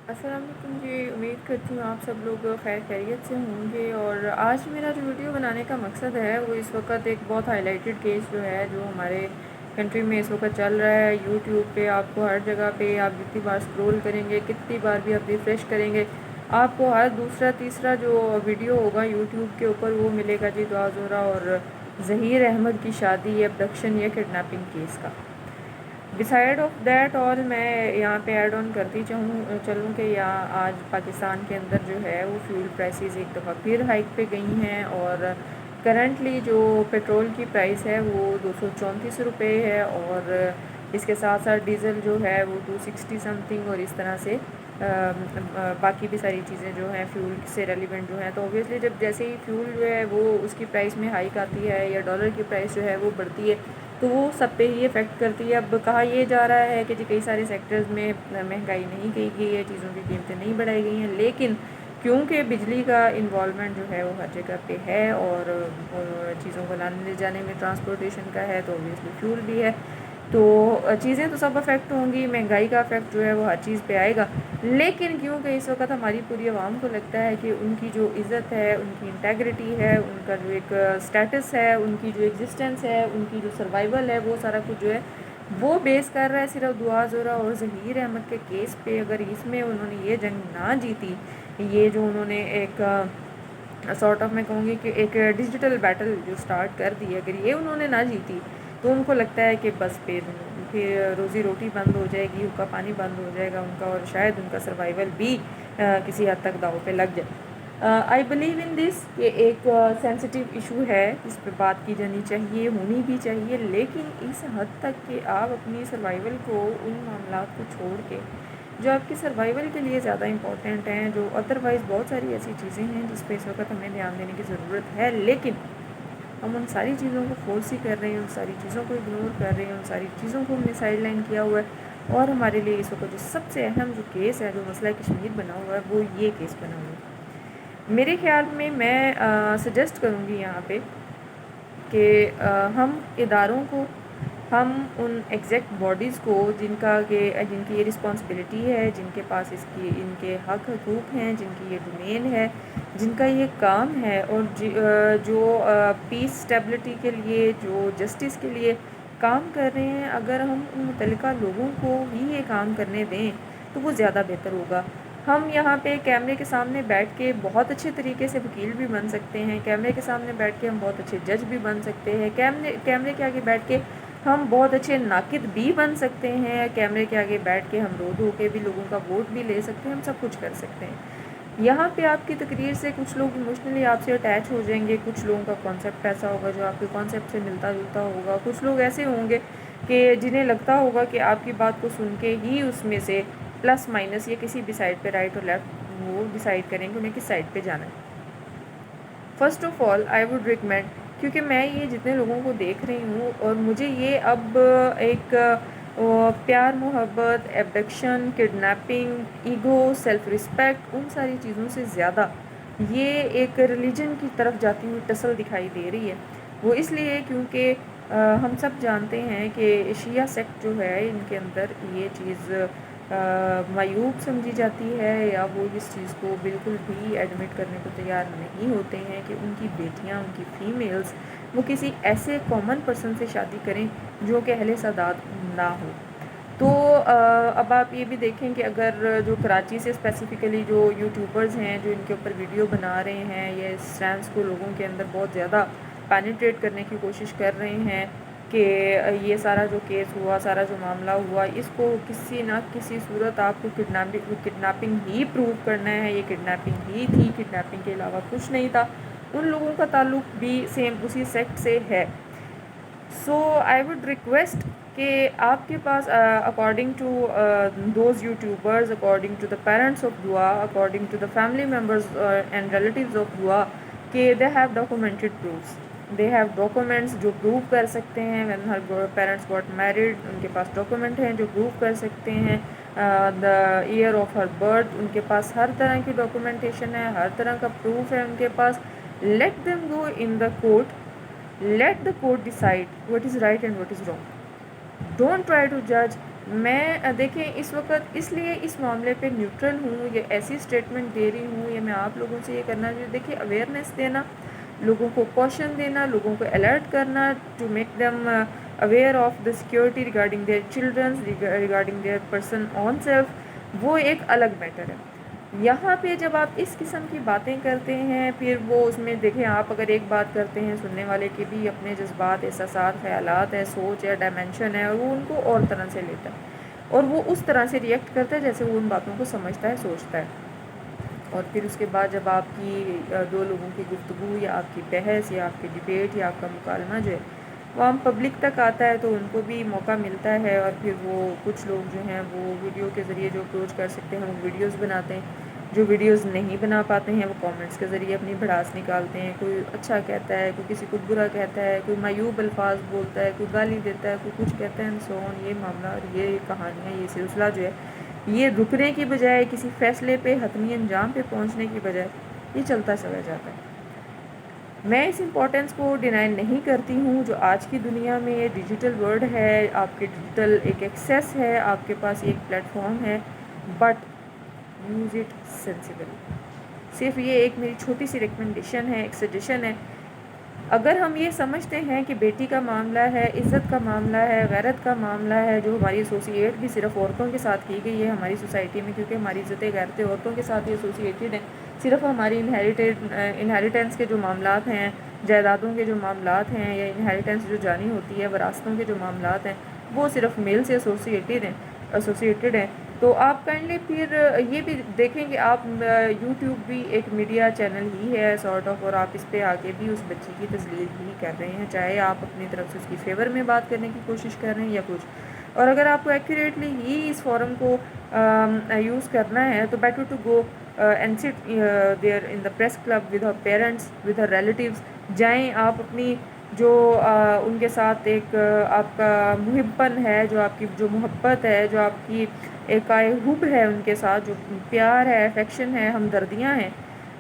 السلام علیکم جی، امید کرتی ہوں آپ سب لوگ خیر خیریت سے ہوں گے۔ اور آج میرا جو ویڈیو بنانے کا مقصد ہے وہ اس وقت ایک بہت ہائی لائٹڈ کیس جو ہے جو ہمارے کنٹری میں اس وقت چل رہا ہے۔ یوٹیوب پہ آپ کو ہر جگہ پہ آپ جتنی بار اسکرول کریں گے، کتنی بار بھی آپ ریفریش کریں گے، آپ کو ہر دوسرا تیسرا جو ویڈیو ہوگا یوٹیوب کے اوپر وہ ملے گا جی دعا زورہ اور ظہیر احمد کی شادی یا ابڈکشن یا کڈنیپنگ کیس کا۔ بسائڈ آف دیٹ آل میں یہاں پہ ایڈ آن کرتی چلوں کہ یہاں آج پاکستان کے اندر جو ہے وہ فیول پرائسز ایک دفعہ پھر ہائک پہ گئی ہیں، اور کرنٹلی جو پیٹرول کی پرائس ہے وہ 234 روپے ہے، اور اس کے ساتھ ساتھ ڈیزل جو ہے وہ 260 سم تھنگ، اور اس طرح سے باقی بھی ساری چیزیں جو ہیں فیول سے ریلیونٹ جو ہیں۔ تو اوبیسلی جب جیسے ہی فیول جو ہے وہ اس کی پرائس میں ہائک آتی ہے یا ڈالر کی پرائس جو ہے وہ بڑھتی ہے تو وہ سب پہ ہی افیکٹ کرتی ہے۔ اب کہا یہ جا رہا ہے کہ جی کئی سارے سیکٹرز میں مہنگائی نہیں کی گئی ہے، چیزوں کی قیمتیں نہیں بڑھائی گئی ہیں، لیکن کیونکہ بجلی کا انوالومنٹ جو ہے وہ ہر جگہ پہ ہے، اور چیزوں کو لانے لے جانے میں ٹرانسپورٹیشن کا ہے، تو اوبیسلی فیول بھی ہے، تو چیزیں تو سب افیکٹ ہوں گی، مہنگائی کا افیکٹ جو ہے وہ ہر چیز پہ آئے گا۔ لیکن کیونکہ اس وقت ہماری پوری عوام کو لگتا ہے کہ ان کی جو عزت ہے، ان کی انٹیگریٹی ہے، ان کا جو ایک سٹیٹس ہے، ان کی جو ایگزسٹنس ہے، ان کی جو سروائیول ہے، وہ سارا کچھ جو ہے وہ بیس کر رہا ہے صرف دعا زورہ اور ظہیر احمد کے کیس پہ۔ اگر اس میں انہوں نے یہ جنگ نہ جیتی، یہ جو انہوں نے ایک سارٹ آف میں کہوں گی کہ ایک ڈیجیٹل بیٹل جو سٹارٹ کر دی، اگر یہ انہوں نے نہ جیتی تو ان کو لگتا ہے کہ بس پھر روزی روٹی بند ہو جائے گی، حقہ پانی بند ہو جائے گا ان کا، اور شاید ان کا سروائیول بھی کسی حد تک داؤ پہ لگ جائے۔ آئی بلیو ان دس کہ ایک سینسٹیو ایشو ہے جس پہ بات کی جانی چاہیے، ہونی بھی چاہیے، لیکن اس حد تک کہ آپ اپنی سروائیول کو ان معاملات کو چھوڑ کے جو آپ کی سروائیول کے لیے زیادہ امپورٹنٹ ہیں، جو ادروائز بہت ساری ایسی چیزیں ہیں جس پہ اس وقت ہمیں دھیان دینے کی ضرورت ہے، لیکن ہم ان ساری چیزوں کو فورس ہی کر رہے ہیں، ان ساری چیزوں کو اگنور کر رہے ہیں، ان ساری چیزوں کو ہم نے سائڈ لائن کیا ہوا ہے، اور ہمارے لیے اس وقت جو سب سے اہم جو کیس ہے، جو مسئلہ کشمیر بنا ہوا ہے، وہ یہ کیس بنا ہوا ہے۔ میرے خیال میں سجیسٹ کروں گی یہاں پہ کہ ہم اداروں کو، ہم ان ایگزیکٹ باڈیز کو جن کی یہ رسپانسبلٹی ہے، جن کے پاس ان کے حق حقوق ہیں، جن کی یہ ڈومین ہے، جن کا یہ کام ہے، اور جو پیس اسٹیبلٹی کے لیے، جو جسٹس کے لیے کام کر رہے ہیں، اگر ہم ان متعلقہ لوگوں کو ہی یہ کام کرنے دیں تو وہ زیادہ بہتر ہوگا۔ ہم یہاں پہ کیمرے کے سامنے بیٹھ کے بہت اچھے طریقے سے وکیل بھی بن سکتے ہیں، کیمرے کے سامنے بیٹھ کے ہم بہت اچھے جج بھی بن سکتے ہیں، کیمرے کے آگے بیٹھ کے ہم بہت اچھے ناقد بھی بن سکتے ہیں، کیمرے کے آگے بیٹھ کے ہم رو دھو کے بھی لوگوں کا ووٹ بھی لے سکتے ہیں، ہم سب کچھ کر سکتے ہیں۔ یہاں پہ آپ کی تقریر سے کچھ لوگ ایموشنلی آپ سے اٹیچ ہو جائیں گے، کچھ لوگوں کا کانسیپٹ ایسا ہوگا جو آپ کے کانسیپٹ سے ملتا جلتا ہوگا، کچھ لوگ ایسے ہوں گے کہ جنہیں لگتا ہوگا کہ آپ کی بات کو سن کے ہی اس میں سے پلس مائنس یا کسی بھی سائڈ پہ رائٹ اور لیفٹ وہ ڈیسائیڈ کریں گے انہیں کس سائڈ پہ جانا ہے۔ First of all I would recommend, کیونکہ میں یہ جتنے لوگوں کو دیکھ رہی ہوں اور مجھے یہ اب ایک پیار محبت، ایبڈکشن، کڈنیپنگ، ایگو، سیلف رسپیکٹ، ان ساری چیزوں سے زیادہ یہ ایک ریلیجن کی طرف جاتی ہوئی ٹسل دکھائی دے رہی ہے۔ وہ اس لیے کیونکہ ہم سب جانتے ہیں کہ شیعہ سیکٹ جو ہے ان کے اندر یہ چیز معیوب سمجھی جاتی ہے، یا وہ اس چیز کو بالکل بھی ایڈمٹ کرنے کو تیار نہیں ہوتے ہیں کہ ان کی بیٹیاں، ان کی فیمیلز وہ کسی ایسے کامن پرسن سے شادی کریں جو کہ اہل سعادت نہ ہو۔ تو اب آپ یہ بھی دیکھیں کہ اگر جو کراچی سے اسپیسیفکلی جو یوٹیوبرز ہیں جو ان کے اوپر ویڈیو بنا رہے ہیں، یہ اسٹینڈس کو لوگوں کے اندر بہت زیادہ پینیٹریٹ کرنے کی کوشش کر رہے ہیں کہ یہ سارا جو کیس ہوا، سارا جو معاملہ ہوا، اس کو کسی نہ کسی صورت آپ کو کڈنیپنگ ہی پروو کرنا ہے، یہ کڈنیپنگ ہی تھی، کڈنیپنگ کے علاوہ کچھ نہیں تھا۔ ان لوگوں کا تعلق بھی سیم اسی سیکٹ سے ہے۔ سو آئی وڈ ریکویسٹ کہ آپ کے پاس according to those YouTubers, according to the parents of Dua, according to the family members and relatives of Dua, کہ they have documented proofs, they have documents جو پروو کر سکتے ہیں when her parents got married, ان کے پاس ڈاکومنٹ ہیں جو پروو کر سکتے ہیں the year of her birth, ان کے پاس ہر طرح کی ڈاکومنٹیشن ہے، ہر طرح کا پروف ہے ان کے پاس۔ Let them go in the court, let the court decide what is right and what is wrong. Don't try to judge, میں دیکھیں اس وقت اس لیے اس معاملے پہ نیوٹرل ہوں، یہ ایسی اسٹیٹمنٹ دے رہی ہوں، یہ میں آپ لوگوں سے یہ کرنا چاہیے، دیکھیے اویئرنیس دینا، لوگوں کو کوشن دینا، لوگوں کو الرٹ کرنا، to make them aware of the security regarding their childrens, regarding their person on self, وہ ایک الگ میٹر ہے۔ یہاں پہ جب آپ اس قسم کی باتیں کرتے ہیں، پھر وہ اس میں دیکھیں آپ اگر ایک بات کرتے ہیں، سننے والے کے بھی اپنے جذبات، احساسات، خیالات ہے، سوچ ہے، ڈائمینشن ہے، اور وہ ان کو اور طرح سے لیتا ہے اور وہ اس طرح سے ریئیکٹ کرتا ہے جیسے وہ ان باتوں کو سمجھتا ہے، سوچتا ہے۔ اور پھر اس کے بعد جب آپ کی دو لوگوں کی گفتگو یا آپ کی بحث یا آپ کی ڈبیٹ یا آپ کا مکالمہ جو ہے وہ عام پبلک تک آتا ہے، تو ان کو بھی موقع ملتا ہے، اور پھر وہ کچھ لوگ جو ہیں وہ ویڈیو کے ذریعے جو اپروچ کر سکتے ہیں وہ ویڈیوز بناتے ہیں، جو ویڈیوز نہیں بنا پاتے ہیں وہ کامنٹس کے ذریعے اپنی بھڑاس نکالتے ہیں، کوئی اچھا کہتا ہے، کوئی کسی کو برا کہتا ہے، کوئی معیوب الفاظ بولتا ہے، کوئی گالی دیتا ہے، کوئی کچھ کہتا ہے، سو آن۔ یہ معاملہ اور یہ کہانیاں، یہ سلسلہ جو ہے یہ رکنے کی بجائے، کسی فیصلے پہ حتمی انجام پہ پہنچنے کی بجائے یہ چلتا چلا جاتا ہے۔ میں اس امپورٹنس کو ڈینائی نہیں کرتی ہوں جو آج کی دنیا میں ڈیجیٹل ورلڈ ہے، آپ کے ڈیجیٹل ایک ایکسیس ہے، آپ کے پاس ایک پلیٹ فارم ہے، بٹ یوز اٹ سینسیبلی۔ صرف یہ ایک میری چھوٹی سی ریکمنڈیشن ہے، ایک سجیشن ہے۔ اگر ہم یہ سمجھتے ہیں کہ بیٹی کا معاملہ ہے، عزت کا معاملہ ہے، غیرت کا معاملہ ہے، جو ہماری ایسوسیٹ بھی صرف عورتوں کے ساتھ کی گئی ہے ہماری سوسائٹی میں، کیونکہ ہماری عزتیں غیرتیں عورتوں کے ساتھ ہی ایسوسیٹیڈ ہیں، صرف ہماری انہیریٹنس کے جو معاملات ہیں، جائیدادوں کے جو معاملات ہیں، یا انہیریٹنس جو جانی ہوتی ہے، وراثتوں کے جو معاملات ہیں، وہ صرف میل سے ایسوسیٹیڈ ہیں۔ تو آپ کائنڈلی پھر یہ بھی دیکھیں کہ آپ یوٹیوب بھی ایک میڈیا چینل ہی ہے سارٹ آف، اور آپ اس پہ آگے بھی اس بچی کی تذلیل ہی کر رہے ہیں، چاہے آپ اپنی طرف سے اس کی فیور میں بات کرنے کی کوشش کر رہے ہیں یا کچھ، اور اگر آپ کو ایکوریٹلی ہی اس فورم کو یوز کرنا ہے تو بیٹر ٹو گو اینڈ سٹ there in the press club with her parents, with her relatives, جائیں آپ اپنی جو ان کے ساتھ ایک آپ کا محبن ہے، جو آپ کی جو محبت ہے، جو آپ کی ایک حب ہے ان کے ساتھ، جو پیار ہے، افیکشن ہے، ہمدردیاں ہیں،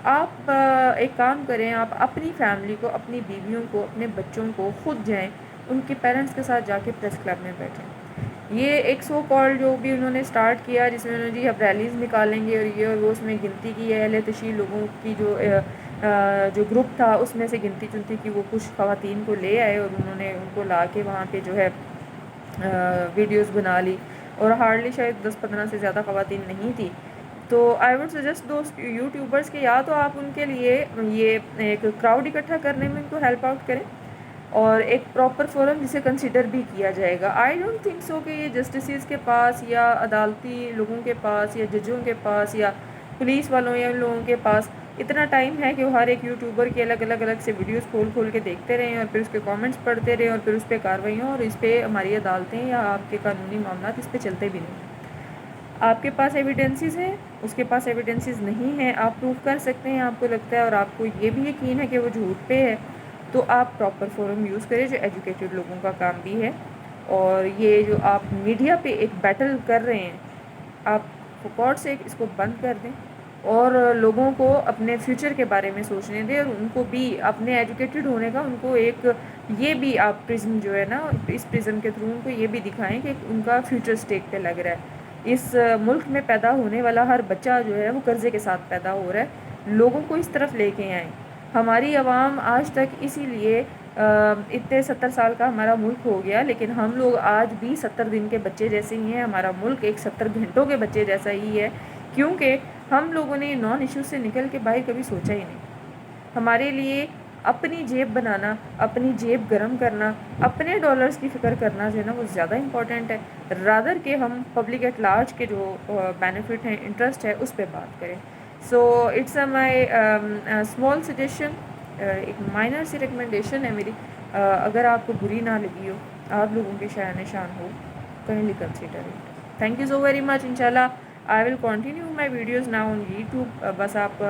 آپ ایک کام کریں، آپ اپنی فیملی کو، اپنی بیویوں کو، اپنے بچوں کو خود جائیں ان کے پیرنٹس کے ساتھ جا کے پریس کلب میں بیٹھیں۔ یہ ایک سو کال جو بھی انہوں نے سٹارٹ کیا، جس میں انہوں نے جی اب ریلیز نکالیں گے اور یہ اور وہ، اس میں گنتی کی ہے اہل تشیع لوگوں کی، جو گروپ تھا اس میں سے گنتی چنتی کی، وہ کچھ خواتین کو لے آئے اور انہوں نے ان کو لا کے وہاں پہ جو ہے ویڈیوز بنا لی، اور ہارڈلی شاید 10-15 سے زیادہ خواتین نہیں تھی۔ تو آئی وڈ سجیسٹ دوست یوٹیوبرس کے یا تو آپ ان کے لیے یہ ایک کراؤڈ اکٹھا کرنے میں ان کو ہیلپ آؤٹ کریں، اور ایک پراپر فورم جسے کنسیڈر بھی کیا جائے گا۔ آئی ڈونٹ تھنک سو کہ یہ جسٹسز کے پاس یا عدالتی لوگوں کے پاس یا ججوں کے پاس یا پولیس والوں یا ان لوگوں کے پاس اتنا ٹائم ہے کہ وہ ہر ایک یوٹیوبر کے الگ سے ویڈیوز کھول کے دیکھتے رہیں اور پھر اس کے کامنٹس پڑھتے رہیں اور پھر اس پہ کارروائیاں، اور اس پہ ہماری عدالتیں یا آپ کے قانونی معاملات اس پہ چلتے بھی نہیں۔ آپ کے پاس ایویڈنسز ہیں، اس کے پاس ایویڈنسز نہیں ہیں، آپ پروف کر سکتے ہیں، آپ کو لگتا ہے اور آپ کو یہ بھی یقین ہے کہ وہ جھوٹ پہ ہے، تو آپ پراپر فورم یوز کریں جو ایجوکیٹڈ لوگوں کا کام بھی ہے۔ اور یہ جو آپ میڈیا پہ ایک بیٹل کر رہے ہیں، آپ فور سے اس کو بند کر دیں اور لوگوں کو اپنے فیوچر کے بارے میں سوچنے دیں، اور ان کو بھی اپنے ایجوکیٹڈ ہونے کا، ان کو ایک یہ بھی آپ پرزم جو ہے نا، اس پرزم کے تھرو ان کو یہ بھی دکھائیں کہ ان کا فیوچر سٹیک پہ لگ رہا ہے۔ اس ملک میں پیدا ہونے والا ہر بچہ جو ہے وہ قرضے کے ساتھ پیدا ہو رہا ہے، لوگوں کو اس طرف لے کے آئیں۔ ہماری عوام آج تک اسی لیے اتنے 70 سال کا ہمارا ملک ہو گیا، لیکن ہم لوگ آج بھی 70 دن کے بچے جیسے ہی ہیں، ہمارا ملک ایک 70 گھنٹوں کے بچے جیسا ہی ہے، کیونکہ ہم لوگوں نے نان ایشو سے نکل کے باہر کبھی سوچا ہی نہیں۔ ہمارے لیے اپنی جیب بنانا، اپنی جیب گرم کرنا، اپنے ڈالرز کی فکر کرنا جو ہے نا وہ زیادہ امپورٹنٹ ہے، رادر کہ ہم پبلک ایٹ لارج کے جو بینیفٹ ہیں، انٹرسٹ ہے، اس پہ بات کریں۔ So it's my small suggestion, ایک مائنر سی ریکمنڈیشن ہے میری، اگر آپ کو بری نہ لگی ہو، آپ لوگوں کے شایان شان ہو، kindly consider it. Thank you so very much. انشاءاللہ I will continue my videos now on YouTube. بس آپ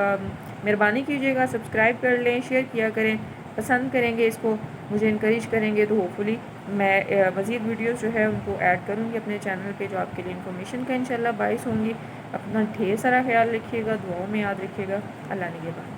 مہربانی کیجیے گا، سبسکرائب کر لیں، شیئر کیا کریں، پسند کریں گے اس کو، مجھے انکریج کریں گے، تو ہوپفلی میں مزید ویڈیوز جو ہے ان کو ایڈ کروں گی اپنے چینل پہ، جو آپ کے لیے انفارمیشن کا انشاءاللہ باعث ہوں گی۔ اپنا ڈھیر سارا خیال رکھیے گا، دعاؤں میں یاد رکھیے گا۔ اللہ نگہبان۔